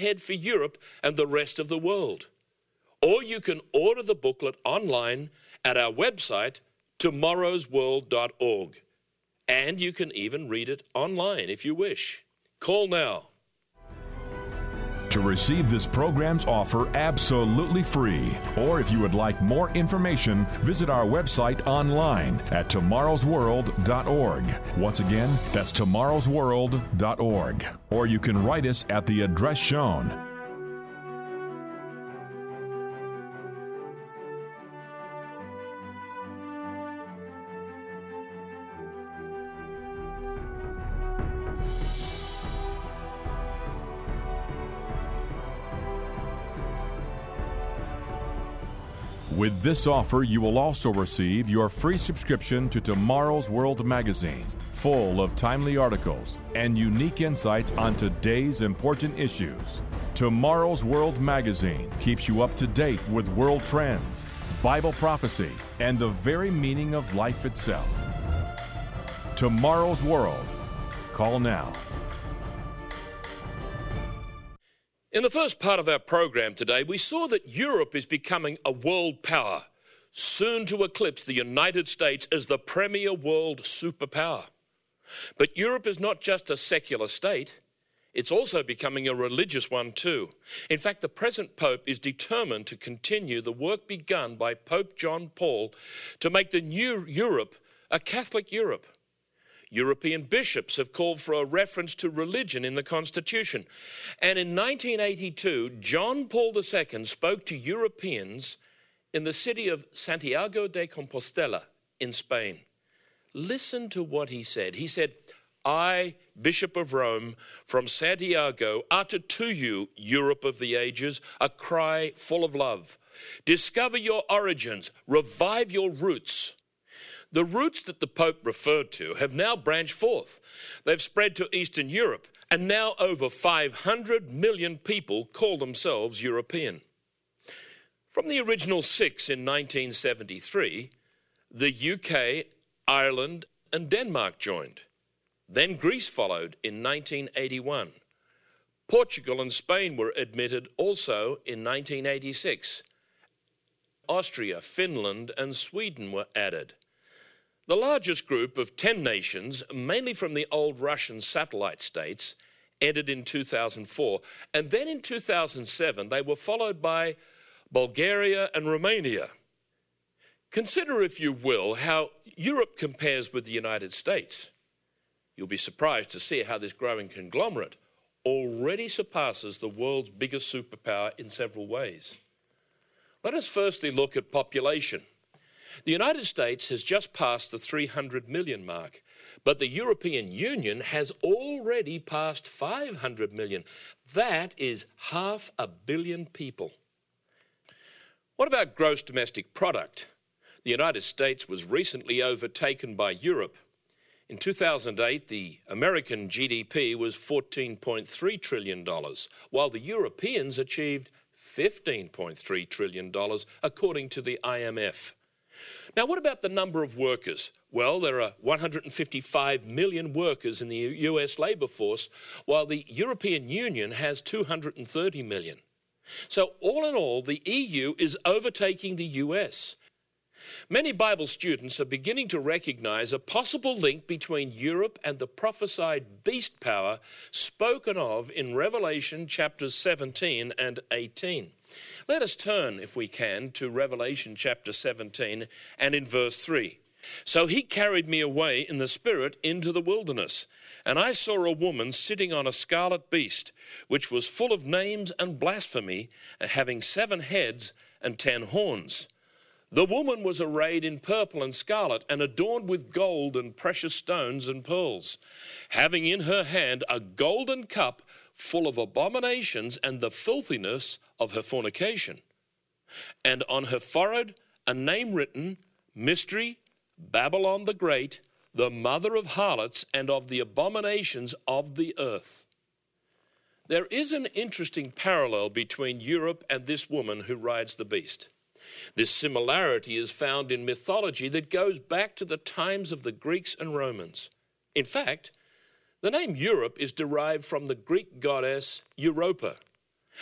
ahead for Europe and the rest of the world. Or you can order the booklet online at our website, tomorrowsworld.org. And you can even read it online if you wish. Call now. To receive this program's offer absolutely free, or if you would like more information, visit our website online at tomorrowsworld.org. Once again, that's tomorrowsworld.org. Or you can write us at the address shown. With this offer, you will also receive your free subscription to Tomorrow's World magazine, full of timely articles and unique insights on today's important issues. Tomorrow's World magazine keeps you up to date with world trends, Bible prophecy, and the very meaning of life itself. Tomorrow's World. Call now. In the first part of our program today, we saw that Europe is becoming a world power, soon to eclipse the United States as the premier world superpower. But Europe is not just a secular state, it's also becoming a religious one too. In fact, the present Pope is determined to continue the work begun by Pope John Paul to make the new Europe a Catholic Europe. European bishops have called for a reference to religion in the Constitution. And in 1982, John Paul II spoke to Europeans in the city of Santiago de Compostela in Spain. Listen to what he said. He said, "I, Bishop of Rome, from Santiago, utter to you, Europe of the ages, a cry full of love. Discover your origins, revive your roots." The roots that the Pope referred to have now branched forth. They've spread to Eastern Europe, and now over 500 million people call themselves European. From the original 6 in 1973, the UK, Ireland, and Denmark joined. Then Greece followed in 1981. Portugal and Spain were admitted also in 1986. Austria, Finland, and Sweden were added. The largest group of 10 nations, mainly from the old Russian satellite states, entered in 2004. And then in 2007, they were followed by Bulgaria and Romania. Consider, if you will, how Europe compares with the United States. You'll be surprised to see how this growing conglomerate already surpasses the world's biggest superpower in several ways. Let us firstly look at population. The United States has just passed the 300 million mark, but the European Union has already passed 500 million. That is 500 million people. What about gross domestic product? The United States was recently overtaken by Europe. In 2008, the American GDP was $14.3 trillion, while the Europeans achieved $15.3 trillion, according to the IMF. Now, what about the number of workers? Well, there are 155 million workers in the US labor force, while the European Union has 230 million. So all in all, the EU is overtaking the US. Many Bible students are beginning to recognize a possible link between Europe and the prophesied beast power spoken of in Revelation chapters 17 and 18. Let us turn, if we can, to Revelation chapter 17 and in verse 3. "So he carried me away in the Spirit into the wilderness, and I saw a woman sitting on a scarlet beast, which was full of names and blasphemy, having 7 heads and 10 horns. The woman was arrayed in purple and scarlet, and adorned with gold and precious stones and pearls, having in her hand a golden cup full of abominations and the filthiness of her fornication. And on her forehead a name written, Mystery, Babylon the Great, the mother of harlots and of the abominations of the earth." There is an interesting parallel between Europe and this woman who rides the beast. This similarity is found in mythology that goes back to the times of the Greeks and Romans. In fact, the name Europe is derived from the Greek goddess Europa,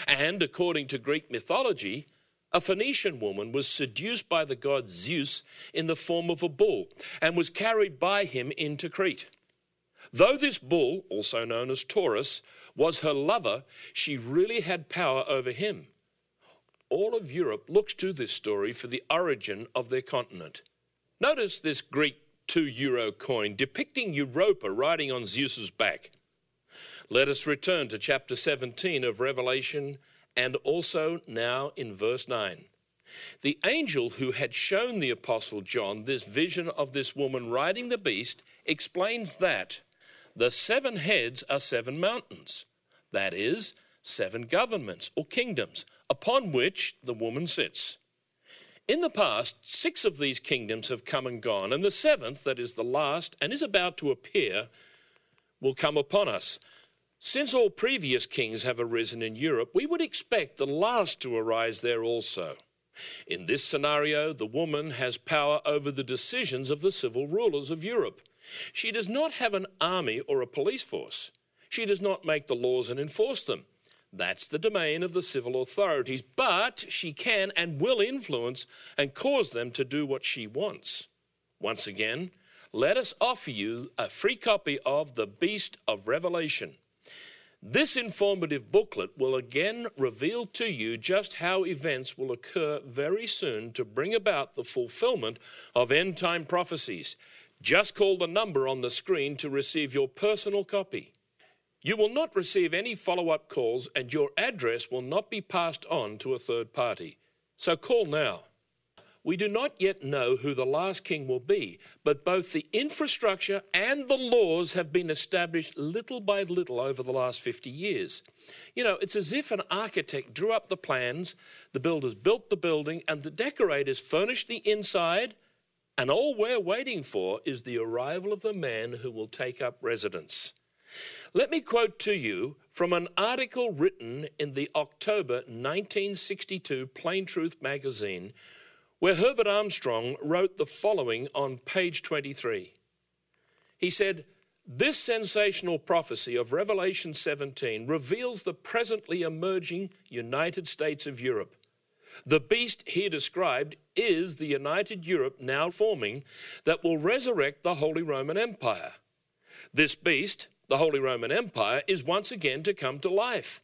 And according to Greek mythology, a Phoenician woman was seduced by the god Zeus in the form of a bull and was carried by him into Crete. Though this bull, also known as Taurus, was her lover, she really had power over him. All of Europe looks to this story for the origin of their continent. Notice this Greek €2 coin depicting Europa riding on Zeus's back. Let us return to chapter 17 of Revelation, and also now in verse 9. The angel who had shown the apostle John this vision of this woman riding the beast explains that the 7 heads are 7 mountains, that is, 7 governments or kingdoms upon which the woman sits. In the past, 6 of these kingdoms have come and gone, and the 7th, that is the last and is about to appear, will come upon us. Since all previous kings have arisen in Europe, we would expect the last to arise there also. In this scenario, the woman has power over the decisions of the civil rulers of Europe. She does not have an army or a police force. She does not make the laws and enforce them. That's the domain of the civil authorities, but she can and will influence and cause them to do what she wants. Once again, let us offer you a free copy of The Beast of Revelation. This informative booklet will again reveal to you just how events will occur very soon to bring about the fulfillment of end-time prophecies. Just call the number on the screen to receive your personal copy. You will not receive any follow-up calls, and your address will not be passed on to a third party. So call now. We do not yet know who the last king will be, but both the infrastructure and the laws have been established little by little over the last 50 years. You know, it's as if an architect drew up the plans, the builders built the building, and the decorators furnished the inside, and all we're waiting for is the arrival of the man who will take up residence. Let me quote to you from an article written in the October 1962 Plain Truth magazine, where Herbert Armstrong wrote the following on page 23. He said, "This sensational prophecy of Revelation 17 reveals the presently emerging United States of Europe. The beast here described is the United Europe now forming that will resurrect the Holy Roman Empire. This beast, the Holy Roman Empire, is once again to come to life.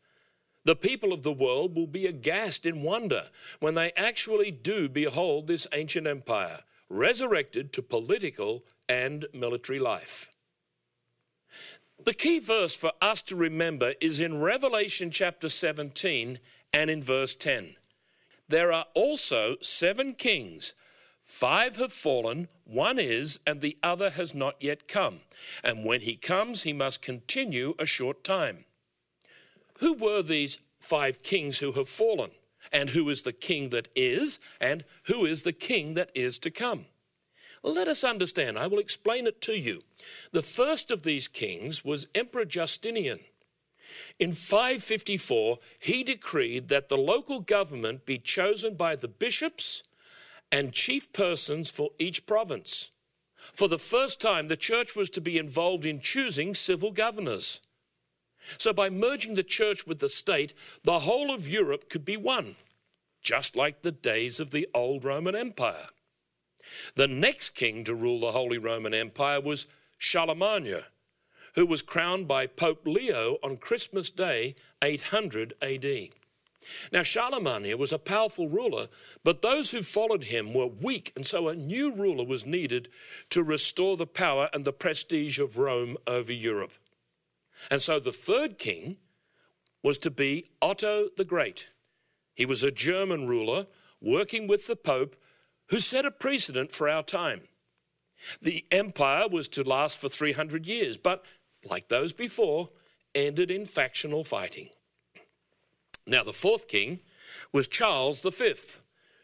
The people of the world will be aghast in wonder when they actually do behold this ancient empire, resurrected to political and military life." The key verse for us to remember is in Revelation chapter 17 and in verse 10. There are also 7 kings. 5 have fallen, 1 is, and the other has not yet come. And when he comes, he must continue a short time. Who were these 5 kings who have fallen? And who is the king that is? And who is the king that is to come? Well, let us understand. I will explain it to you. The first of these kings was Emperor Justinian. In 554, he decreed that the local government be chosen by the bishops and chief persons for each province. For the first time, the church was to be involved in choosing civil governors. So by merging the church with the state, the whole of Europe could be one, just like the days of the old Roman Empire. The next king to rule the Holy Roman Empire was Charlemagne, who was crowned by Pope Leo on Christmas Day, 800 AD. Now, Charlemagne was a powerful ruler, but those who followed him were weak, and so a new ruler was needed to restore the power and the prestige of Rome over Europe. And so the third king was to be Otto the Great. He was a German ruler working with the Pope who set a precedent for our time. The empire was to last for 300 years, but like those before, ended in factional fighting. Now, the fourth king was Charles V,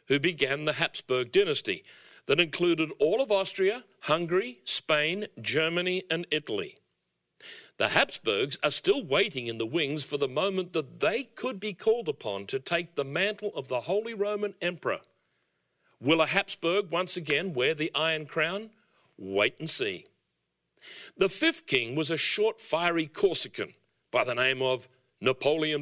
who began the Habsburg dynasty that included all of Austria, Hungary, Spain, Germany, and Italy. The Habsburgs are still waiting in the wings for the moment that they could be called upon to take the mantle of the Holy Roman Emperor. Will a Habsburg once again wear the Iron Crown? Wait and see. The fifth king was a short, fiery Corsican by the name of Napoleon